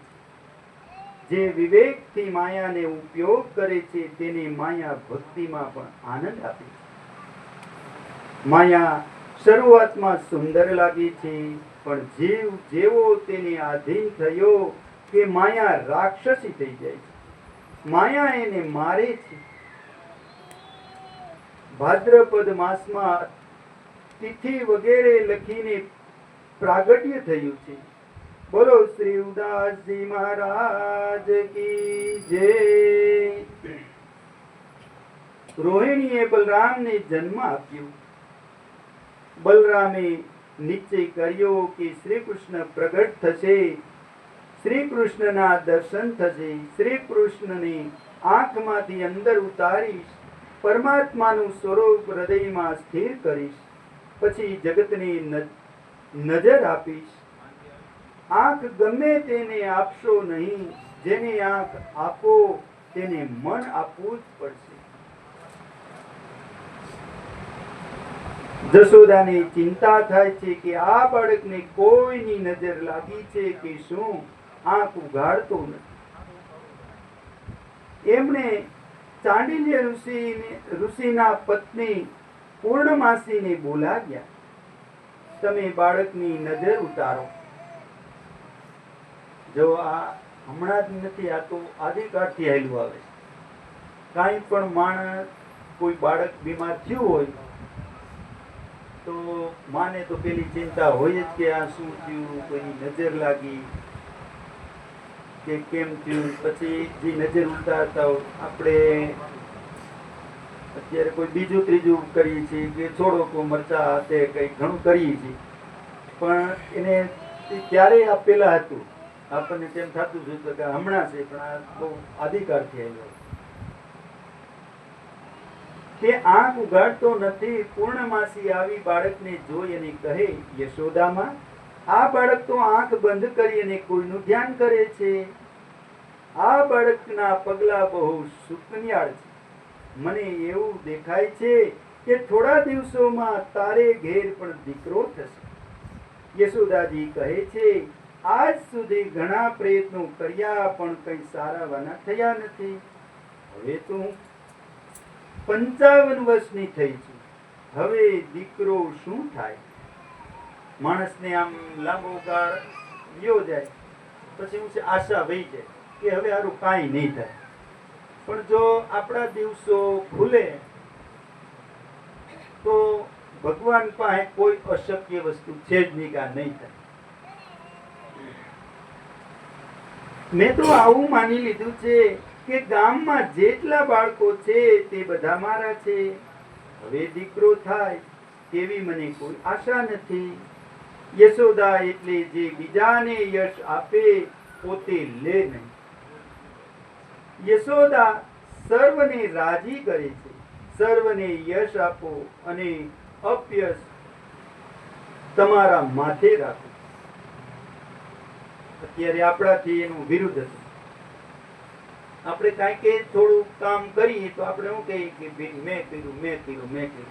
જે વિવેકથી માયાને ઉપયોગ કરે છે તેને માયા ભક્તિમાં પણ આનંદ આપે છે. માયા શરૂઆતમાં સુંદર લાગે છે, પણ જીવ જેવો તેને આધીન થયો કે માયા રાક્ષસી થઈ જાય છે, માયા એને મારે છે. ભાદ્રપદ માસમાં તિથિ વગેરે લખીને પ્રાગટ્ય થયું છે. બોલો શ્રી ઉદાસજી મહારાજ કી જય. રોહિણીએ બલરામને જન્મ આપ્યો. બલરામે નિશ્ચય કર્યો કે શ્રી કૃષ્ણ પ્રગટ થશે, શ્રી કૃષ્ણના દર્શન થશે, શ્રી કૃષ્ણને આંખમાંથી અંદર ઉતારીશ, પરમાત્માનું સ્વરૂપ હૃદયમાં સ્થિર કરીશ, પછી જગતને નજર આપીશ. આંખ ગમે તેને આપશો નહીં, જેને આંખ આપો તેને મન આપવું જ પડશે. જશોદાને ચિંતા થાય છે કે આ બાળકને કોઈની નજર લાગી છે કે શું, આંખ ઉઘાડતો નથી. એમણે ચાંડિલ્ય ઋષિના પત્ની પૂર્ણમાસીને બોલાવ્યા. તમે બાળકની નજર ઉતારો. જો આ હમણાં જ નથી, આ તો આદિકાળથી આવેલું આવે. કાંઈ પણ માણસ, કોઈ બાળક બીમાર થયું હોય તો માને તો પેલી ચિંતા હોય જ કે આ શું થયું, કોઈની નજર લાગી કે કેમ થયું. પછી જે નજર ઉતારતા હોય, આપણે અત્યારે કોઈ બીજું ત્રીજું કરીએ છીએ કે થોડોક મરચા હાથે કંઈ ઘણું કરીએ છીએ, પણ એને ક્યારેય આ પેલા હતું. આપણને તેમ થતું હતું કે હમણાં છે, પણ આ બહુ આદિકાળથી આવેલો. તે આંખ ઉઘાડતો નથી. પૂર્ણમાસી આવી બાળકને જોઈ અને કહે, યશોદામાં, આ બાળક તો આંખ બંધ કરી અને કોઈનું ધ્યાન કરે છે. આ બાળકના પગલા બહુ સુકન્યાળ છે. મને એવું દેખાય છે કે થોડા દિવસોમાં તારે ઘેર પણ દીકરો થશે. યશોદાજી કહે છે, આજ સુધી ઘણા પ્રયત્નો કર્યા પણ કંઈ સારાવાના થયા નથી. હવે તો હું 55 વર્ષની થઈ છું. હવે દીકરો શું થાય? માણસને આમ લાંબો કાળ ગયો જાય પછી હું આશા વહી જાય કે હવે સારું કાંઈ નહીં થાય. પણ જો આપણા દિવસો ખુલે તો ભગવાન પાસે કોઈ અશક્ય વસ્તુ છે જ નહીં કે આ નહીં થાય. મેં તો આવું માની લીધું છે કે ગામમાં જેટલા બાળકો છે તે બધા મારા છે. હવે દીકરો થાય તેવી મને કોઈ આશા નથી. યશોદા એટલે જે બીજાને યશ આપે પોતે લે નહીં. યશોદા સર્વને રાજી કરે છે. સર્વને યશ આપો અને અપયશ તમારા માથે રાખો. અત્યારે આપણાથી એનું વિરુદ્ધ હતું. આપણે કાંઈ કે થોડું કામ કરીએ તો આપણે શું કહીએ કે મેં કર્યું.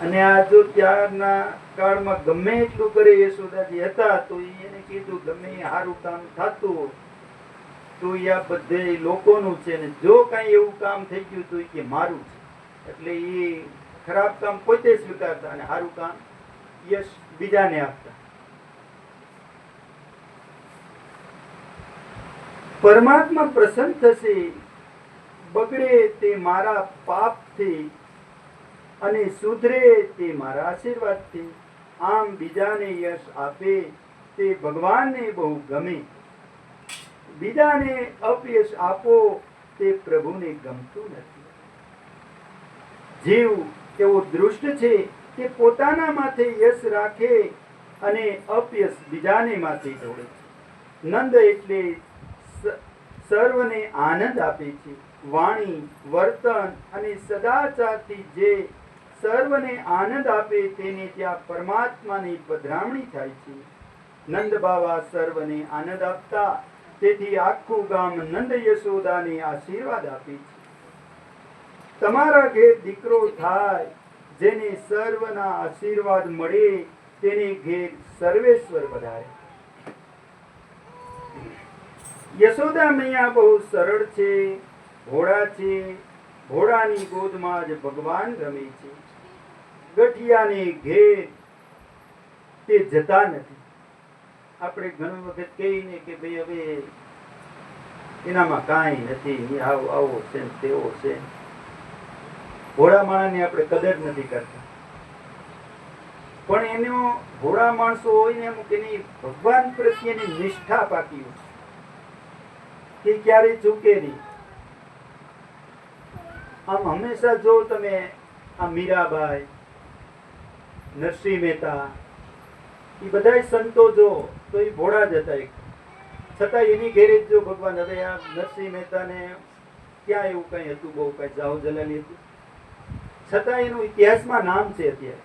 અને આ જો ત્યારના કાળમાં ગમે એટલું કરે યશોદાજી હતા તો એને કીધું ગમે સારું કામ થતું તો આ બધે લોકોનું છે, ને જો કાંઈ એવું કામ થઈ ગયું તો કે મારું છે. એટલે એ ખરાબ કામ પોતે સ્વીકારતા અને સારું કામ યશ બીજાને આપતા. પરમાત્મા પ્રસન્ન થશે. બગડે તે મારા પાપથી અને સુધરે તે મારા આશીર્વાદથી. આમ બીજાને યશ આપે તે ભગવાનને બહુ ગમે. બીજાને અપયશ આપો તે પ્રભુને ગમતું નથી. જીવ એવો દૃષ્ટ છે કે પોતાના માથે યશ રાખે અને અપયશ બીજાને માથે ઢોળે છે. નંદ એટલે સર્વને આનંદ આપે છે. વાણી, વર્તન અને સદાચારથી જે સર્વને આનંદ આપે તેને ત્યાં પરમાત્માની પધરામણી થાય છે. નંદ બાવા સર્વને આનંદ આપતા, તેથી આખું ગામ નંદ યશોદાને આશીર્વાદ આપે છે. તમારા ઘેર દીકરો થાય, જેને સર્વના આશીર્વાદ મળે તેને ઘેર સર્વેશ્વર વધારે. યશોદા મૈયા બહુ સરળ છે, ભોળા છે. ભોળાની ગોદમાં જ ભગવાન રમે છે. ગઠિયાને ઘેર તે જતા નથી. આપણે ઘણી વખત કહીને કે ભાઈ હવે એનામાં કાંઈ નથી, આવો છે તેવો છે. ભોળા માણસની આપણે કદર નથી કરતા. પણ એનો ભોળા માણસો હોય ને અમુક એની ભગવાન પ્રત્યેની નિષ્ઠા પાકી હોય, કે ક્યારેય ચૂકે નહીં. આમ હંમેશા જો તમે આ મીરાબાઈ, નરસિંહ મહેતા, એ બધા સંતો જો તો એ ભોળા જ હતા. છતાં એની ઘેરે જો ભગવાન, હવે આ નરસિંહ મહેતાને ક્યાં એવું કઈ હતું, બહુ કઈ જાહો જલાલી હતું, છતાં એનું ઇતિહાસમાં નામ છે અત્યારે.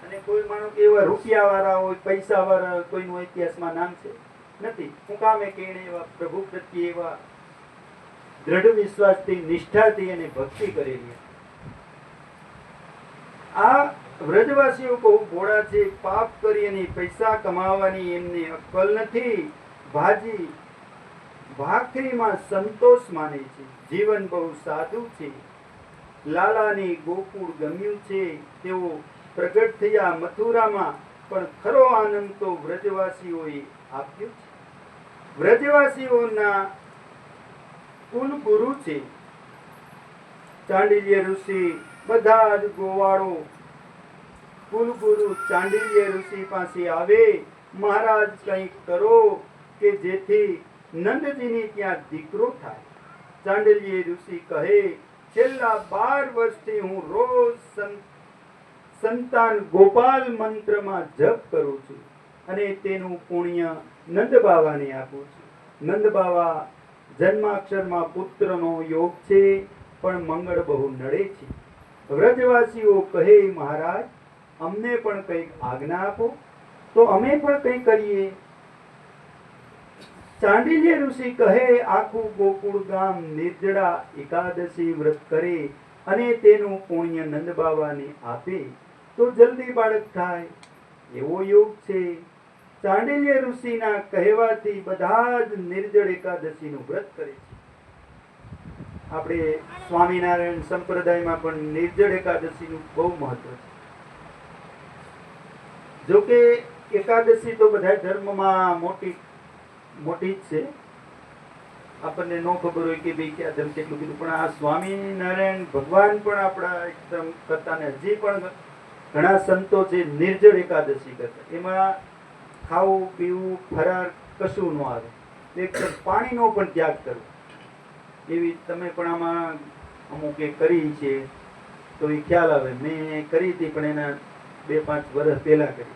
અને કોઈ માનો કે એવા રૂપિયા વાળા હોય, પૈસા વાળા હોય, કોઈનું ઇતિહાસમાં નામ છે નથી. હું કામે કે એને એવા પ્રભુ પ્રત્યે એવા દ્રઢ વિશ્વાસથી, નિષ્ઠાથી અને ભક્તિ કરેલી. આ વ્રજવાસીઓ બહુ ભોળા છે. પાપ કરી અને પૈસા કમાવાની એમને અક્કલ નથી. ભાજી ભાખરીમાં સંતોષ માને છે. જીવન બહુ સાદું છે. લાલાને ગોકુળ ગમ્યું છે. તેઓ પ્રગટ થયા મથુરામાં, પણ ખરો આનંદ તો વ્રજવાસીઓએ આપ્યો છે. વ્રજવાસીઓના કુલ ગુરુ છે ચાંડિલ્ય ઋષિ. બધા જ ગોવાળો કુલ ગુરુ ચાંડિલ્ય ઋષિ પાસે આવે, મહારાજ કંઈક કરો કે જેથી નંદજીની ત્યાં દીકરો થાય. ચાંડિલ્ય ઋષિ કહે, છેલ્લા 12 વર્ષથી હું રોજ સંતાન ગોપાલ મંત્રમાં જપ કરું છું અને તેનું પુણ્ય નંદ બાવાને આપું છું. નંદ બાવા જન્માક્ષરમાં પુત્રનો યોગ છે, પણ મંગળ બહુ નડે છે. વ્રજવાસીઓ કહે, મહારાજ અમને પણ કંઈક આજ્ઞા આપો તો અમે પણ કંઈ કરીએ. ચાંડિલ્ય ઋષિ કહે, આખું ગોકુળ ગામ નિર્જળા એકાદશી વ્રત કરે અને તેનું પુણ્ય નંદ બાવાને આપે તો જલ્દી બાળક થાય, એવો યોગ છે. ચાંડિલ્ય ઋષિના કહેવાથી બધા જ નિર્જળ એકાદશીનું વ્રત કરે છે. આપણે સ્વામિનારાયણ સંપ્રદાયમાં પણ નિર્જળ એકાદશીનું બહુ મહત્વ છે. જોકે એકાદશી તો બધા ધર્મમાં મોટી જ છે. આપણને ન ખબર હોય કે ભાઈ ક્યાં ધર્મ કેટલું કીધું, પણ આ સ્વામિનારાયણ ભગવાન પણ આપણા એકદમ કરતા ને હજી પણ ઘણા સંતો છે નિર્જળ એકાદશી કરતા. એમાં ખાવું પીવું ફરાર કશું ન આવે, એકદમ પાણીનો પણ ત્યાગ કરવો. એવી તમે પણ આમાં અમુક એ કરી છે તો એ ખ્યાલ આવે. મેં કરી હતી પણ એના 2-5 વર્ષ પહેલા કરી.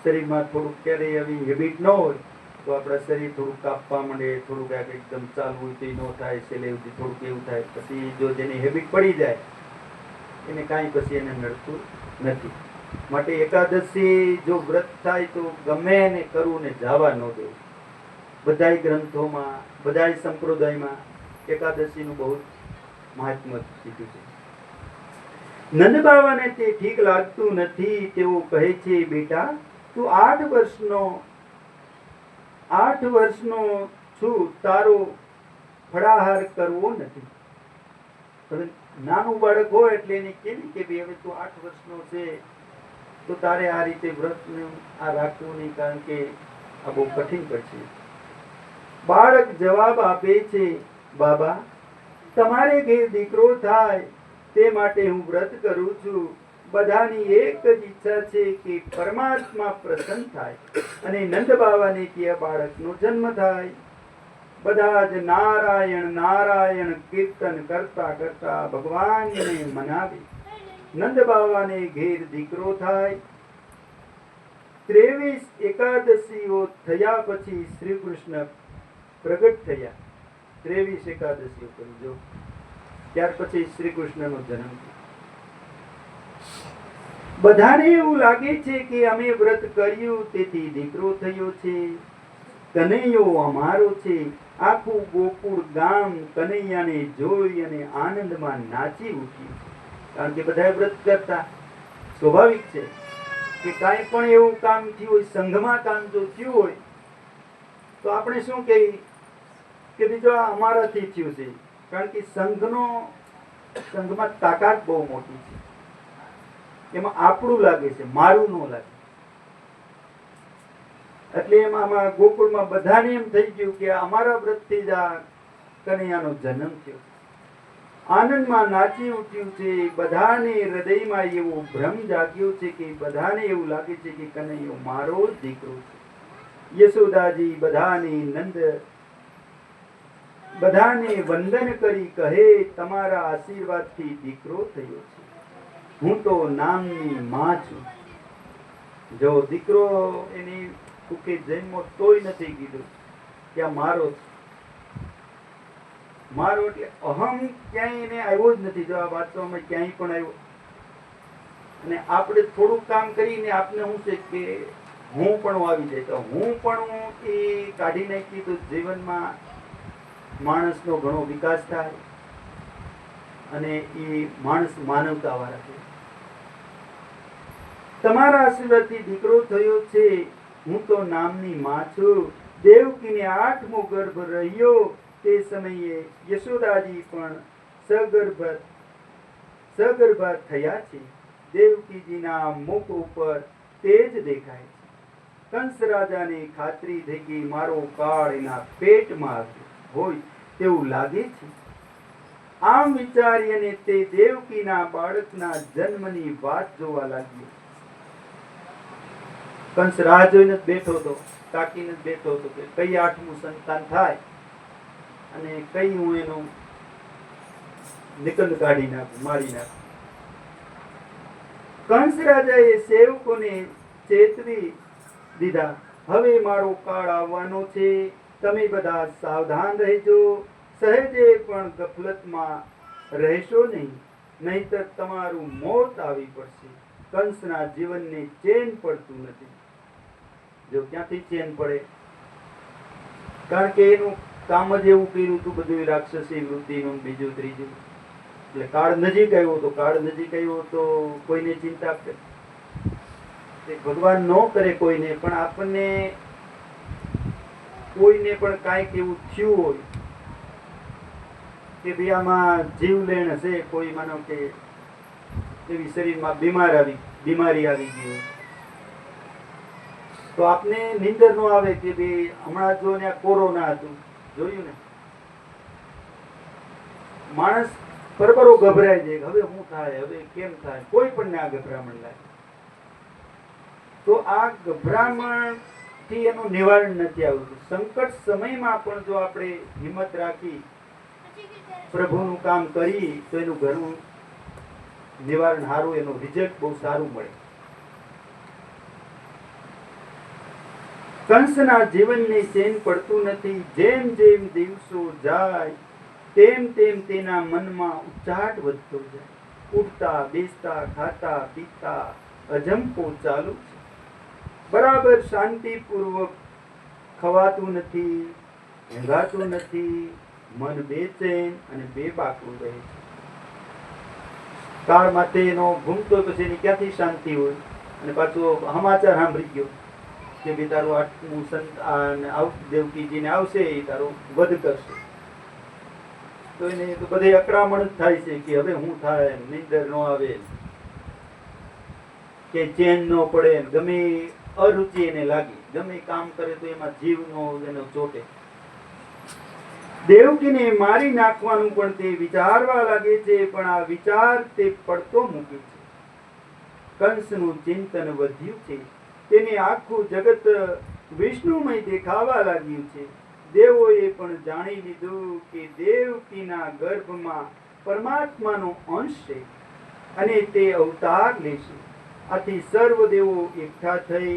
શરીરમાં થોડુંક ક્યારેય આવી હેબિટ ન હોય તો આપણા શરીર થોડુંક કાપવા માંડે, થોડુંક એકદમ ચાલવું તો ન થાય, સેલેવથી થોડુંક એવું થાય. પછી જો જેની હેબિટ પડી જાય એને કાંઈ પછી એને નડતું નથી. માટે એકાદશી જો વ્રત થાય તો ગમે એને કરવું ને જવા ન દેવું. બધાય ગ્રંથોમાં, બધાય સંપ્રદાયમાં એકાદશીનું બહુ મહાત્મ્ય કીધું છે. નંદ બાવાને તે ઠીક લાગતું નથી. તેઓ કહે છે, બેટા તું 8 વર્ષનો છું, તારો ફળાહાર કરવો નથી. હવે નાનું બાળક હોય એટલે એને કેવી કે ભાઈ હવે તું 8 વર્ષનો છે તો તારે આ રીતે વ્રતનું આ રાખવું નહીં, કારણ કે આ બહુ કઠિન પડશે. બાળક જવાબ આપે છે, બાબા તમારે ઘેર દીકરો થાય તે માટે હું વ્રત કરું છું. બધાની એક જ ઈચ્છા છે કે પરમાત્મા પ્રસન્ન થાય અને નંદ બાવાને ત્યાં બાળકનો જન્મ થાય. બધા જ નારાયણ નારાયણ કીર્તન કરતા કરતા ભગવાનને મનાવે. નંદ બાવાને ઘેર દીકરો થાય. 23 એકાદશીઓ થયા પછી શ્રી કૃષ્ણ પ્રગટ થયા. 23 એકાદશીઓ કરજો, ત્યાર પછી શ્રી કૃષ્ણનો જન્મ થયો. બધાને એવું લાગે છે કે અમે વ્રત કર્યું તેથી દીકરો થયો છે, કનૈયો અમારો છે. આખું ગોકુળ ગામ કનૈયાને જોઈ અને આનંદમાં નાચી ઉઠ્યું. કારણ કે બધા વ્રત કરતા. સ્વાભાવિક છે કે કાંઈ પણ એવું કામ થયું હોય, સંઘમાં કામ જો થયું હોય તો આપણે શું કહીએ કે બીજો અમારાથી થયું છે. કારણ કે સંઘમાં તાકાત બહુ મોટી છે. એમાં આપણું લાગે છે, મારું ન લાગે. એટલે આમાં ગોકુળમાં બધાને એમ થઈ ગયું કે અમારા વ્રતથી જ આ કનૈયાનો જન્મ થયો. આનંદમાં નાચી ઉઠ્યું છે. બધાને હૃદયમાં એવો ભ્રમ જાગ્યો છે કે બધાને એવું લાગે છે કે કનૈયો મારો જ દીકરો છે. યશોદાજી બધાને વંદન કરી કહે, તમારા આશીર્વાદથી દીકરો થયો છે. હું તો નામની માં છું. જો દીકરો એની કુકે જન્મો તોય નથી કીધું કે આ મારો એટલે અહમ ક્યાંય એને આવ્યો જ નથી. જો આ વાંચવામાં ક્યાંય પણ આવ્યો. અને આપણે થોડુંક કામ કરીને આપને શું છે કે હું પણ આવી જાય, તો હું પણ એ કાઢી નાખી તો જીવનમાં માણસનો ઘણો વિકાસ થાય અને એ માણસ માનવતા વાળા છે. તમારા આશીર્વાદથી દીકરો થયો છે. હું તો નામની માં છું. દેવકીને 8મો ગર્ભ રહ્યો. તે સમયે યશોદાજી પણ સગર્ભા થયા છે. દેવકીજીના મુખ ઉપર તેજ દેખાય છે. કંસ રાજાને ખાતરી થઈ ગઈ મારો કાળ એના પેટમાં હોય તેવું લાગે છે. આમ વિચારી અને તે દેવકીના બાળકના જન્મની વાત જોવા લાગ્યો. કંસ રાહ જોઈને જ બેઠો હતો, તાકીને જ બેઠો હતો કે કઈ 8મું સંતાન થાય અને કઈ હું એનું નિકંદ કાઢી નાખું, મારી નાખું. કંસ રાજાએ સેવકોને ચેતવી દીધા, હવે મારો કાળ આવવાનો છે. તમે બધા સાવધાન રહેજો. સહેજે પણ ગફલતમાં રહેશો નહીં, નહીતર તમારું મોત આવી પડશે. કંસના જીવનને ચેન પડતું નથી. જો ક્યાંથી ચેન પડે? કારણ કે એનું કામ જ એવું કર્યું હતું બધું રાક્ષસી વૃત્તિનું, બીજું ત્રીજું. એટલે કાળ નજીક આવ્યો તો કોઈને ચિંતા કરે, ભગવાન ન કરે કોઈને, પણ આપણને કોઈને પણ કાંઈક એવું થયું હોય કે ભાઈ આમાં જીવલેણ હશે, કોઈ માનો કે એવી શરીરમાં બીમારી આવી ગઈ તો આપને નીંદર નો આવે કે ભાઈ હમણાં જો ને કોરોના હતું, જોયું ને, માણસ પરબરો ગભરાય છે. હવે શું થાય, હવે કેમ થાય, કોઈ પણ ને આ ગભરામણ લાગે. તો આ ગભરામણ થી એનું નિવારણ નથી આવતું. સંકટ સમયમાં પણ જો આપણે હિંમત રાખી પ્રભુનું કામ કરી તો એનું ઘણું નિવારણ સારું, એનું રિઝલ્ટ બહુ સારું મળે. કંસના જીવનની ચેન પડતું નથી. જેમ જેમ દિવસો જાય તેમ તેમ તેના મનમાં ઉચાટ વધતો જાય. ઉઠતા બેસતા ખાતા પીતા અજંપો ચાલુ છે. બરાબર શાંતિપૂર્વક ખવાતું નથી, ઊંઘાતું નથી. મન બેચેન અને બેબાકું રહે છે. કાળ માથે એનો ઘૂમતો પછી એની ક્યાંથી શાંતિ હોય? અને પાછો સમાચાર સાંભળી ગયો કે ભાઈ તારું 8મું સંતાન દેવકીજીને આવશે, એ તારો વધ કરશે. તો એને તો બધે અકળામણ જ થાય છે કે હવે શું થાય, નીંદર ન આવે કે ચેન ન પડે, ગમે અરુચિ એને લાગી, ગમે કામ કરે તો એમાં જીવ નો એનો ચોટે. દેવકીને મારી નાખવાનું પણ તે વિચારવા લાગે છે, પણ આ વિચાર તે પડતો મૂકે છે. કંસનું ચિંતન વધ્યું છે. તેને આખું જગત વિષ્ણુમય દેખાવા લાગ્યું છે. દેવોએ પણ જાણી લીધું કે દેવકીના ગર્ભમાં પરમાત્માનો અંશ છે અને તે અવતાર લેશે. આથી સર્વ દેવો એકઠા થઈ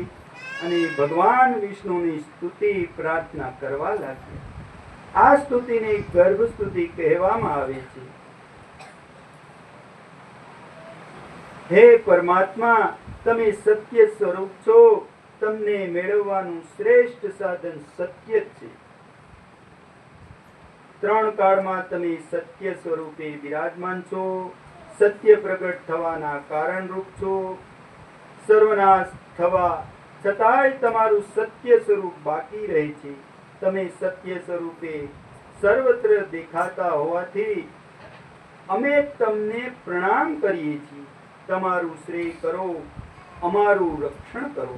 અને ભગવાન વિષ્ણુની સ્તુતિ પ્રાર્થના કરવા લાગ્યા. આ સ્તુતિને ગર્ભ સ્તુતિ કહેવામાં આવે છે. હે પરમાત્મા, તમે સત્ય સ્વરૂપ છો. તમને મેળવવાનું શ્રેષ્ઠ સાધન સત્ય જ છે. 3 કાળમાં તમે સત્ય સ્વરૂપે બિરાજમાન છો. સત્ય પ્રગટ થવાના કારણરૂપ છો. સર્વનાશ થવા છતાંય તમારું સત્ય સ્વરૂપ બાકી રહે છે. તમે સત્ય સ્વરૂપે સર્વત્ર દેખાતા હોવાથી અમે તમને પ્રણામ કરીએ છીએ. તમારું શ્રેય કરો, અમારું રક્ષણ કરો.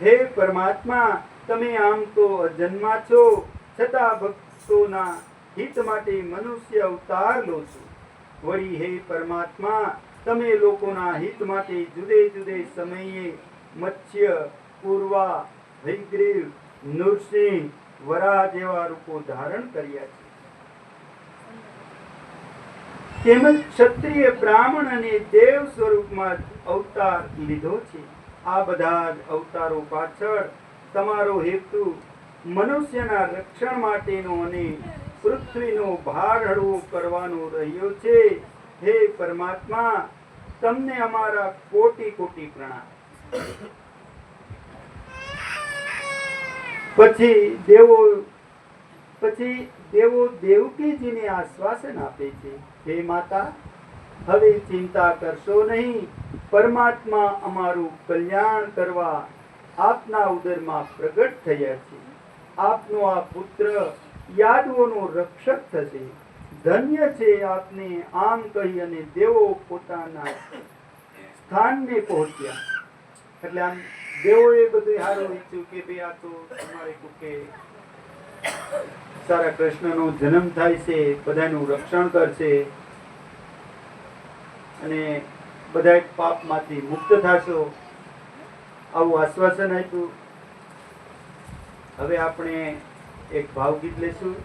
હે પરમાત્મા, તમે આમ તો અજન્મા છો, છતાં ભક્તોના હિત માટે મનુષ્ય અવતાર લો છો. વળી હે પરમાત્મા, તમે લોકોના હિત માટે જુદે જુદે સમયે મત્સ્ય, પૂર્વા, હયગ્રીવ, નૃસિંહ, વરાહ જેવા રૂપો ધારણ કર્યા છે. તેમજ ક્ષત્રિય, બ્રાહ્મણ અને દેવ સ્વરૂપમાં અવતાર લીધો છે. આ બધા જ અવતારો પાછળ તમારો હેતુ મનુષ્યના રક્ષણ માટેનો અને પૃથ્વીનો ભાર હળવો કરવાનો રહ્યો છે. હે પરમાત્મા, તમને અમારા કોટી કોટી પ્રણામ. પછી દેવો દેવકીજીને આશ્વાસન આપે છે, હે માતા, હવે ચિંતા કરશો નહીં. પરમાત્મા અમારું કલ્યાણ કરવા આપના ઉદરમાં પ્રગટ થયા છે. આપનો આ પુત્ર યાદવોનો રક્ષક થશે. ધન્ય છે આપને. આમ કહી અને દેવો પોતાના સ્થાનને પહોંચ્યા. એટલે આમ દેવોએ બધું સારું ઈચ્છ્યું કે ભાઈ આ તો તમારે કે સારા કૃષ્ણનો જન્મ થાય છે, બધાનું રક્ષણ કરશે અને બધા પાપમાંથી મુક્ત થશો, આવું આશ્વાસન આપ્યું. હવે આપણે એક ભાવગીત લેશું,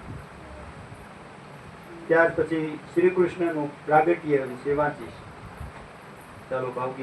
ત્યાર પછી શ્રી કૃષ્ણનું પ્રાગટ્ય વિશે વાંચીશું. ચાલો ભાવગીત.